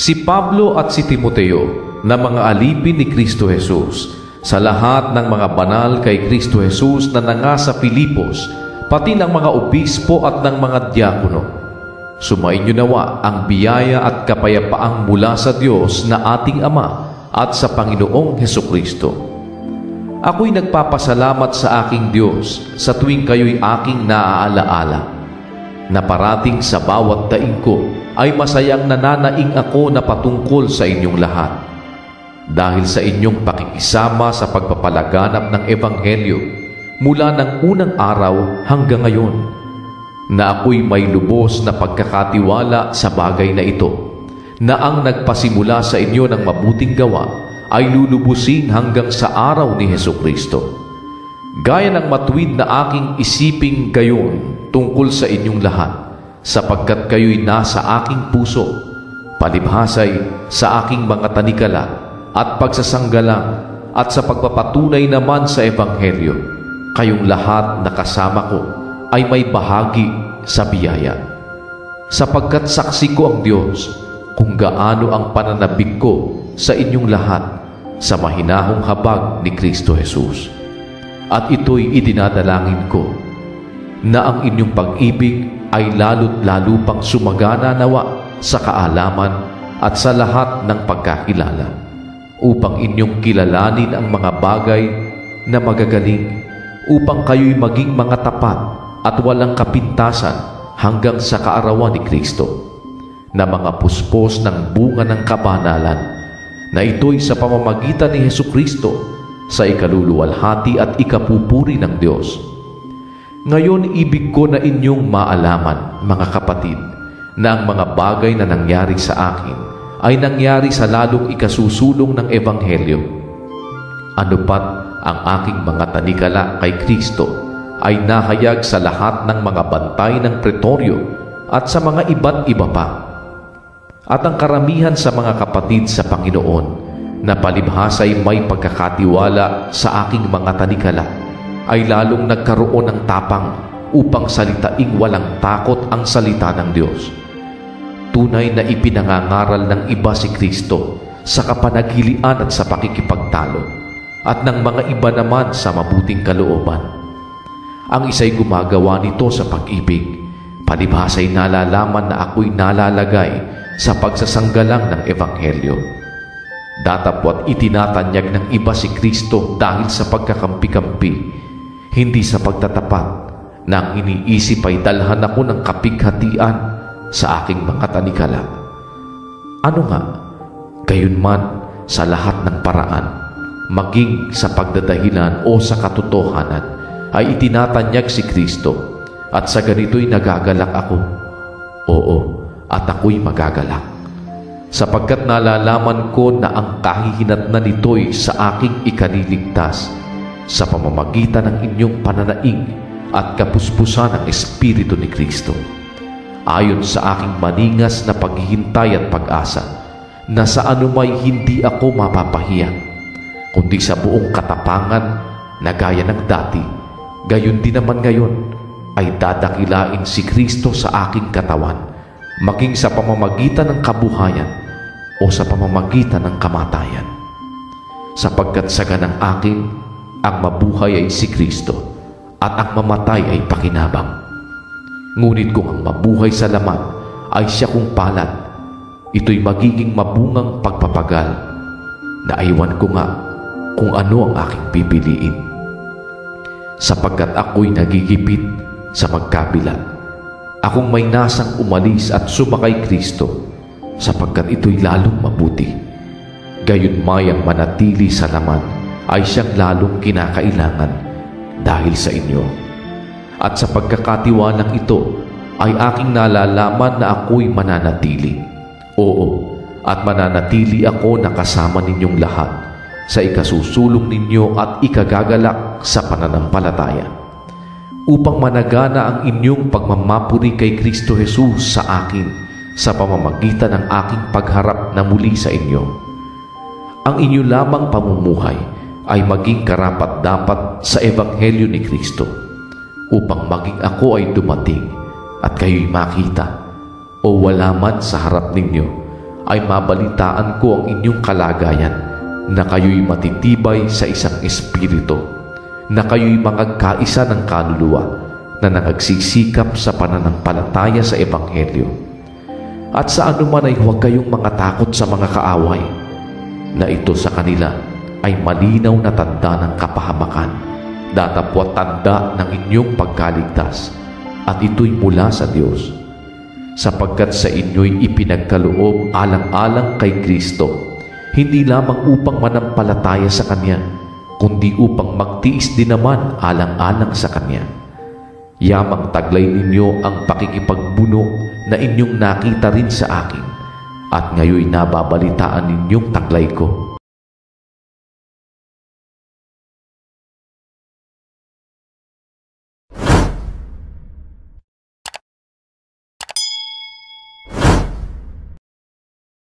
Si Pablo at si Timoteo na mga alipin ni Kristo Jesus sa lahat ng mga banal kay Kristo Jesus na nanga sa Filipos, pati ng mga obispo at ng mga diakono. Sumainyo nawa ang biyaya at kapayapaang mula sa Diyos na ating Ama at sa Panginoong Hesukristo. Ako'y nagpapasalamat sa aking Diyos sa tuwing kayo'y aking naaalaala, na parating sa bawat daing ko ay masayang nananaing ako na patungkol sa inyong lahat. Dahil sa inyong pakikisama sa pagpapalaganap ng Ebanghelyo mula ng unang araw hanggang ngayon, na ako'y may lubos na pagkakatiwala sa bagay na ito, na ang nagpasimula sa inyo ng mabuting gawa ay lulubusin hanggang sa araw ni Hesukristo. Gaya ng matuwid na aking isiping gayon tungkol sa inyong lahat, sapagkat kayo'y nasa aking puso, palibhasay sa aking mga tanikala at pagsasanggalang at sa pagpapatunay naman sa Ebanghelyo, kayong lahat na kasama ko ay may bahagi sa biyaya. Sapagkat saksi ko ang Diyos kung gaano ang pananabik ko sa inyong lahat sa mahinahong habag ni Kristo Jesus. At ito'y idinadalangin ko, na ang inyong pag-ibig ay lalo't lalo pang sumagana nawa sa kaalaman at sa lahat ng pagkakilala, upang inyong kilalanin ang mga bagay na magagaling, upang kayo'y maging mga tapat at walang kapintasan hanggang sa kaarawan ni Kristo, na mga puspos ng bunga ng kabanalan, na ito'y sa pamamagitan ni Hesukristo sa ikaluluwalhati at ikapupuri ng Diyos. Ngayon, ibig ko na inyong maalaman, mga kapatid, na ang mga bagay na nangyari sa akin ay nangyari sa lalong ikasusulong ng Ebanghelyo. Ano pat ang aking mga tanikala kay Kristo ay nahayag sa lahat ng mga bantay ng pretoryo at sa mga iba't iba pa. At ang karamihan sa mga kapatid sa Panginoon na palibhasay may pagkakatiwala sa aking mga tanikala ay lalong nagkaroon ng tapang upang salitaing walang takot ang salita ng Diyos. Tunay na ipinangangaral ng iba si Kristo sa kapanagilian at sa pakikipagtalo, at ng mga iba naman sa mabuting kalooban. Ang isa'y gumagawa nito sa pag-ibig, palibhasay nalalaman na ako'y nalalagay sa pagsasanggalang ng Ebanghelyo. Datapwat itinatanyag ng iba si Kristo dahil sa pagkakampi-kampi, hindi sa pagtatapat, na ang iniisip ay dalhan ako ng kapighatian sa aking mga tanikala. Ano nga, gayunman sa lahat ng paraan, maging sa pagdadahilan o sa katotohanan, ay itinatanyag si Kristo, at sa ganito'y nagagalak ako. Oo, at ako'y magagalak, sapagkat nalalaman ko na ang kahihinatnan nito'y sa aking ikaliligtas sa pamamagitan ng inyong pananaig at kapuspusan ng Espiritu ni Kristo, ayon sa aking maningas na paghihintay at pag-asa, na sa anumay hindi ako mapapahiya, kundi sa buong katapangan na gaya ng dati, gayon din naman ngayon, ay dadakilain si Kristo sa aking katawan, maging sa pamamagitan ng kabuhayan o sa pamamagitan ng kamatayan. Sapagkat sa ganang akin, ang mabuhay ay si Kristo, at ang mamatay ay pakinabang. Ngunit kung ang mabuhay sa laman ay siya kong palad, ito'y magiging mabungang pagpapagal, na aywan ko nga kung ano ang aking pipiliin. Sapagkat ako'y nagigipit sa magkabila, akong may nasang umalis at sumakay Kristo, sapagkat ito'y lalong mabuti. Gayunmay ang manatili sa laman ay siyang lalong kinakailangan dahil sa inyo. At sa pagkakatiwalang ito ay aking nalalaman na ako'y mananatili. Oo, at mananatili ako na kasama ninyong lahat sa ikasusulong ninyo at ikagagalak sa pananampalataya, upang managana ang inyong pagmamapuri kay Kristo Jesus sa akin sa pamamagitan ng aking pagharap na muli sa inyo. Ang inyo lamang pamumuhay ay maging karapat-dapat sa Ebanghelyo ni Kristo, upang maging ako ay dumating at kayo'y makita o wala man sa harap ninyo, ay mabalitaan ko ang inyong kalagayan, na kayo'y matitibay sa isang espiritu, na kayo'y makagkaisa ng kaluluwa, na nangagsisikap sa pananampalataya sa Ebanghelyo. At sa anuman ay huwag kayong mga takot sa mga kaaway, na ito sa kanila ay malinaw na tanda ng kapahamakan, datapwat tanda ng inyong pagkaligtas, at ito'y mula sa Diyos, sapagkat sa inyo'y ipinagkaloob alang-alang kay Kristo, hindi lamang upang manampalataya sa Kanya, kundi upang magtiis din naman alang-alang sa Kanya. Yamang taglay ninyo ang pakikipagbuno na inyong nakita rin sa akin, at ngayoy nababalitaan ninyong taglay ko.